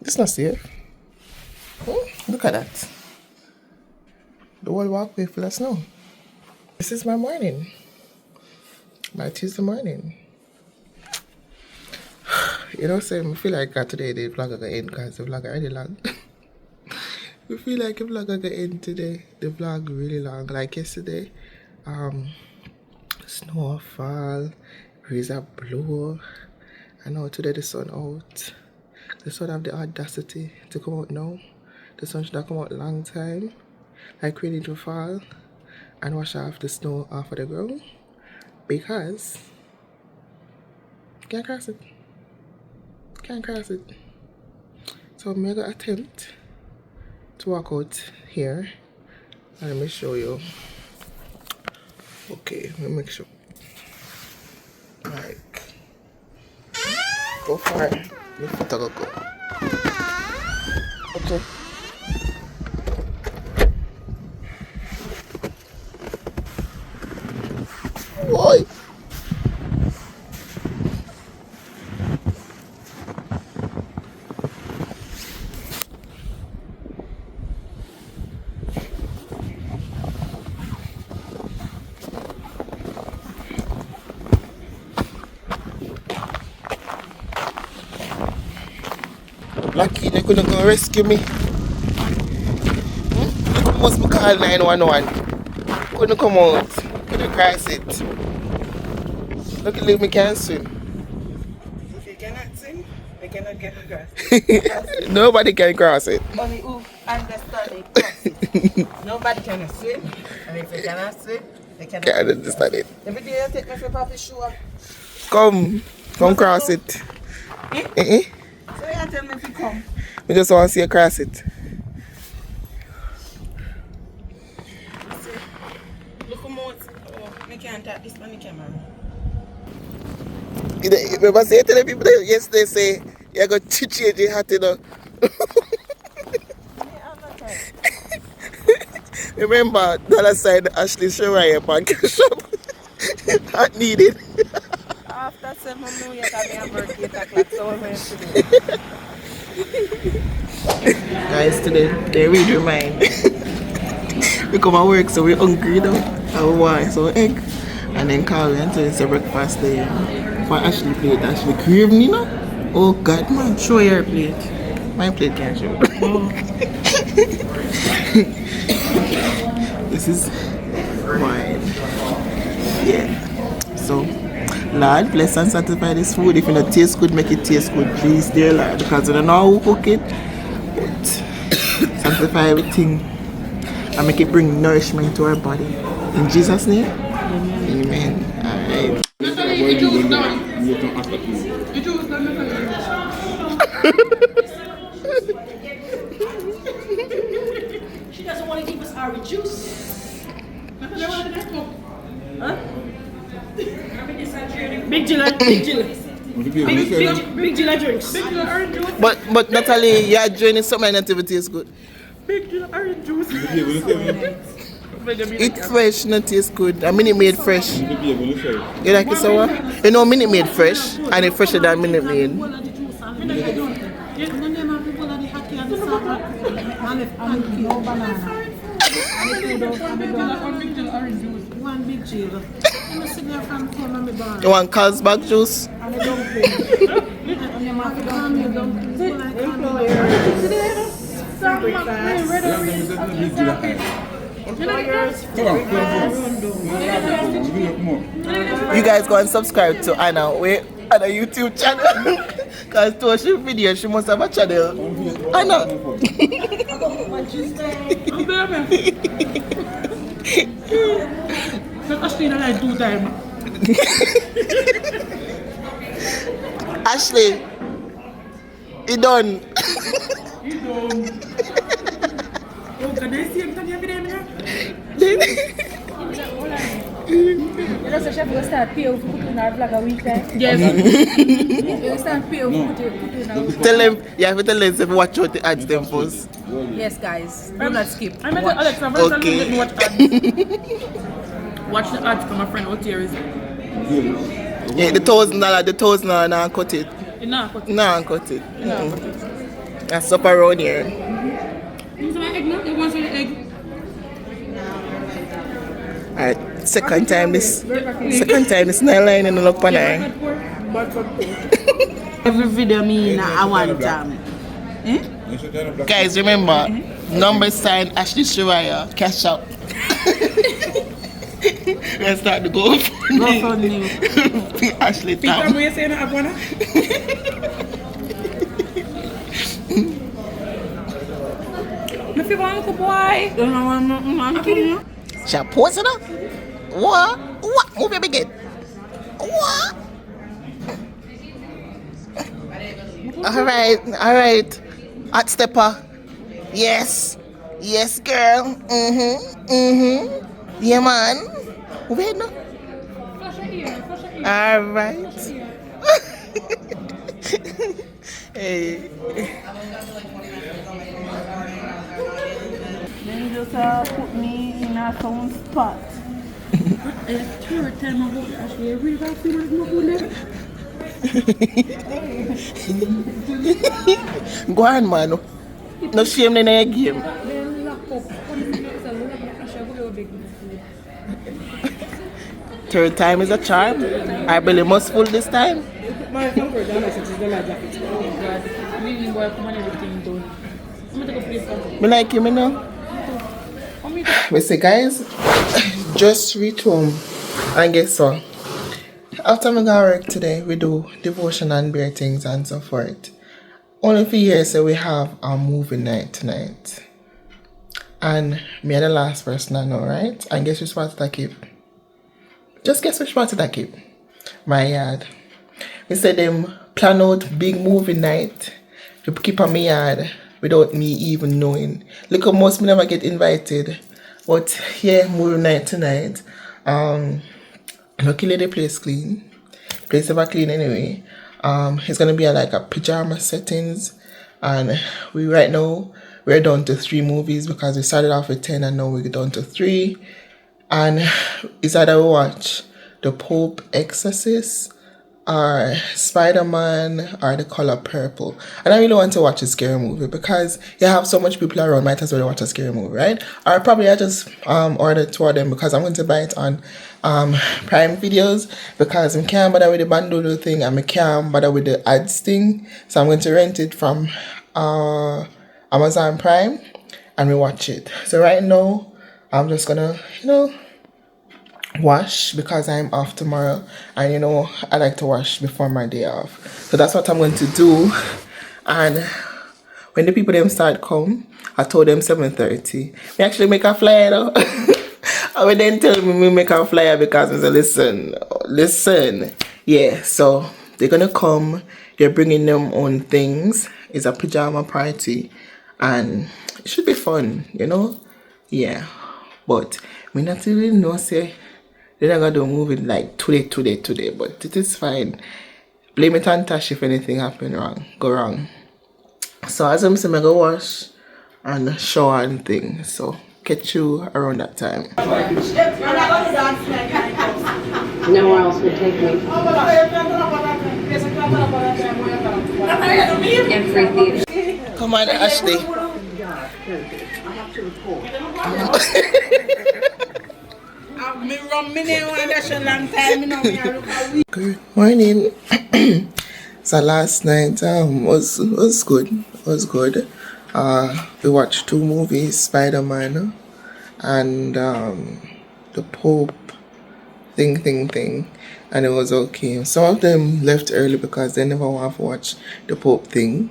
This not safe. Look at that. The whole walkway full of snow. This is my morning. My Tuesday morning. You know, I feel like today the vlog is going to end because the vlog already long. I feel like the vlog is going to end today. The vlog really long. Like yesterday, snow fall, breeze are blow. I know today the sun out. The sun have the audacity to come out now. The sun should have come out a long time. Like ready to fall and wash off the snow off of the ground. Because can't cross it. Can't cross it. So I'm gonna attempt to walk out here. And let me show you. Okay, let me make sure. Like go for it. Let me go. Okay. Boy. Lucky they couldn't go rescue me. They must be called 911. Couldn't come out. Couldn't cross it. Look at me can't swim. If you cannot swim, you cannot get across. Nobody can cross it. Only who understand it cross it. Nobody can swim. And if you cannot swim, you cannot Can't understand it. Every day I take my flip off the shoe. Come cross it. Eh? So you tell me if you come. We just want to see you cross it. Look how much. Oh, I can't tap this on the camera. Remember say to the people that yesterday say you're going to change your hat, you know. Remember dollar sign Ashley Shariah pancake shop. Not needed. After 7 months, you can have birthday o'clock, so what am I to do? Guys, today they read your mind. We come and work, so we're hungry though. And we want some egg. And then Carl went to it's a breakfast day for Ashley plate. Ashley craving, you know? Oh God, man, show your plate. My plate can't show. This is mine. Yeah. So, Lord, bless and sanctify this food. If you don't taste good, make it taste good, please, dear Lord. Because I don't know how to cook it. But sanctify everything and make it bring nourishment to our body. In Jesus' name, amen. Alright. She doesn't want to give us our juice. Huh? Big Gilla drinks. But Natalie, you're joining so many activities good. Big Gilla orange juice. It's fresh, not taste good. A Minute Maid fresh. You like it sour? You know Minute Maid fresh and it's fresher than Minute Maid. One big chill. You want Carlsberg juice? You guys go and subscribe to Anna. We're on a YouTube channel. Because to watch your video, she must have a channel. Anna. Ashley, you done. You know, so chef will start pay for putting our vlog a week, right? Yes. You will start pay for putting our week. Tell them, you have to tell them to watch what the ads them post. Yes, guys. Do not skip. I met Alex, I'm Okay. going to watch ads. Watch the ads from my friend Otieris. Yeah, the $1,000 now cut it. Nah, cut it. Nah, cut it. Nah, cut it. That's up around here. You see my egg now? You want to see the egg? Alright, second time this night line and look on eye. Every video me in I want time. Guys, remember, number sign Ashley Shiraya, cash out. Let's start the GoFundMe. Ashley Tam. Peter, you saying I wanna? If you want to boy, don't want to. Shall pause it up? What? What? Move your begin. What? Alright. Hot stepper. Yes, girl. Yeah, man. Wait, no. Alright. Hey. Then just put me in a sound spot. Third time I go to Ashley, I really got to feel like no good. Go on, man. No shame in the game. Third time is a charm. I believe must full this time. My comfort, I know it's the light jacket. Oh God, really boy, come on, everything done. I'm gonna take a place. Me like him, you know. We say, guys, just reach home and guess what? After my work today, we do devotion and bear things and so forth. Only for years, so we have a movie night tonight. And me are the last person I know, right? And guess which spot I keep? Just guess which spot I keep? My yard. We said them plan out big movie night to keep on my yard without me even knowing. Look how most me never get invited. But yeah, movie night tonight. Luckily the place clean. Place ever clean anyway. It's gonna be like a pajama settings, and right now we're down to 3 movies because we started off with 10 and now we're down to 3. And it's either we watch The Pope Exorcist or Spider-Man or The Color Purple. And I really want to watch a scary movie because you have so much people around, might as well watch a scary movie, right? Or probably I just order 2 of them because I'm going to buy it on Prime Videos because I can't bother with the bundle thing and I can't bother with the ads thing. So I'm going to rent it from Amazon Prime and we watch it. So right now I'm just gonna, wash because I'm off tomorrow, and I like to wash before my day off. So that's what I'm going to do. And when the people them start come, I told them 7:30. We actually make a flyer though. And then tell me we make a flyer because I said, listen. Yeah, so they're gonna come, they're bringing them own things. It's a pajama party and it should be fun, Yeah. But we not really know say they're not gonna move it like today, but it is fine. Blame it on Tash if anything go wrong. So as I'm saying, I go wash and shower and things. So catch you around that time. Nowhere else would take me. Every theater. Come on, Ashley. Good morning. So last night was good. We watched 2 movies, Spider-Man and The Pope thing, and it was okay. Some of them left early because they never want to watch The Pope thing,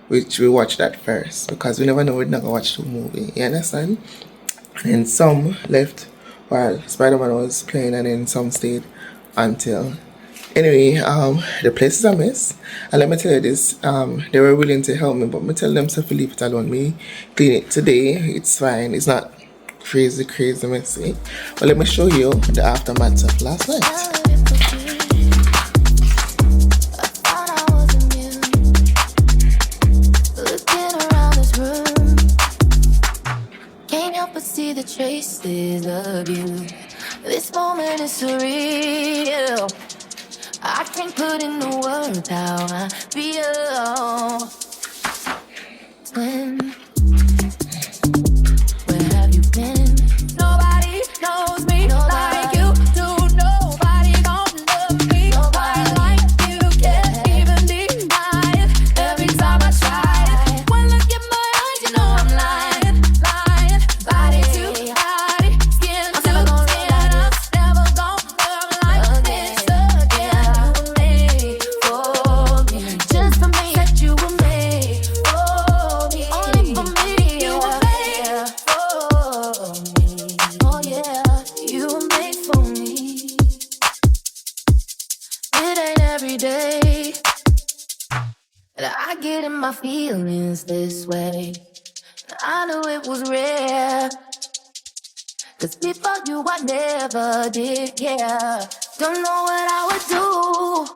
which we watched that first because we never know we're not gonna watch 2 movies. You understand? And then some left while Spider-Man was playing, and then some stayed until. Anyway, the place is a mess, and let me tell you this, they were willing to help me, but me tell them to leave it alone. Me clean it today, it's fine, it's not crazy messy. But let me show you the aftermath of last night. See the traces of you. This moment is surreal. I can't put into words how I feel. Twin, where have you been? Nobody knows me like you do. Nobody gonna love me quite like you. Can't even deny it. Every time I try it, one look in my eyes, you know I'm lying. Body to body, skin to skin. I'm never gonna love like this again. You were made for me, just for me. That you were made for me, only for me. You were made for me. Oh yeah, you were made for me. It ain't every day that I get in my feelings this way. I knew it was rare, 'cause before you I never did care. Don't know what I would do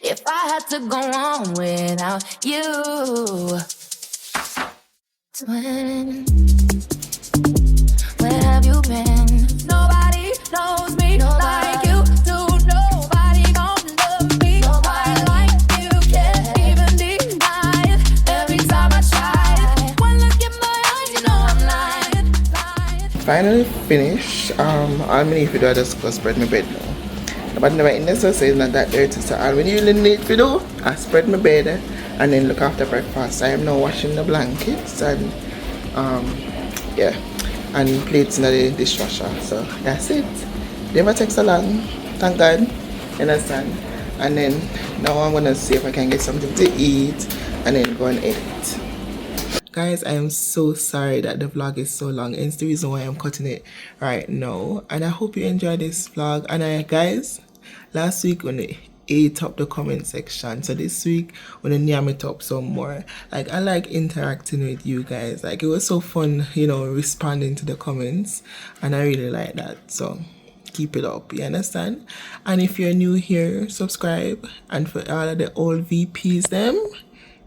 if I had to go on without you. Twin, where have you been? Nobody knows me like you do. Nobody gonna love me quite like you. Can't even deny it. Every time I try it, one look in my eyes, you know I'm lying. Finally finished. All I need to do is just go spread my bed now. But never in this so it's not that dirty. So all we really need to do is spread my bed and then look after breakfast. I am now washing the blankets and yeah, and plates in the dishwasher. So that's it. Never takes so long. Thank God. You understand? And then now I'm gonna see if I can get something to eat and then go and edit. Guys, I am so sorry that the vlog is so long. It's the reason why I'm cutting it right now. And I hope you enjoyed this vlog. And guys, last week when I ate up the comment section, so this week when I near it up some more. Like, I like interacting with you guys. Like, it was so fun, you know, responding to the comments. And I really like that. So keep it up, you understand? And if you're new here, subscribe. And for all of the old VPs them,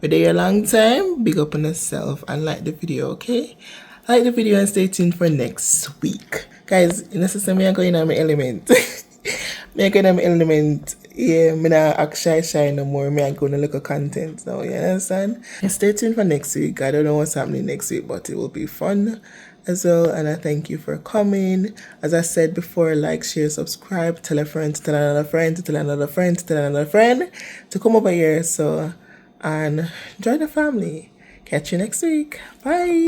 we're there a long time, big up on yourself and like the video, okay? Like the video and stay tuned for next week. Guys, in the system, I'm going on my element. I'm going on my element. Yeah, I'm not act shy no more. I'm going to look at content now, you understand? And stay tuned for next week. I don't know what's happening next week, but it will be fun as well. And I thank you for coming. As I said before, like, share, subscribe, tell a friend, to tell another friend, to tell another friend, to tell another friend to come over here. So, and join the family. Catch you next week. Bye.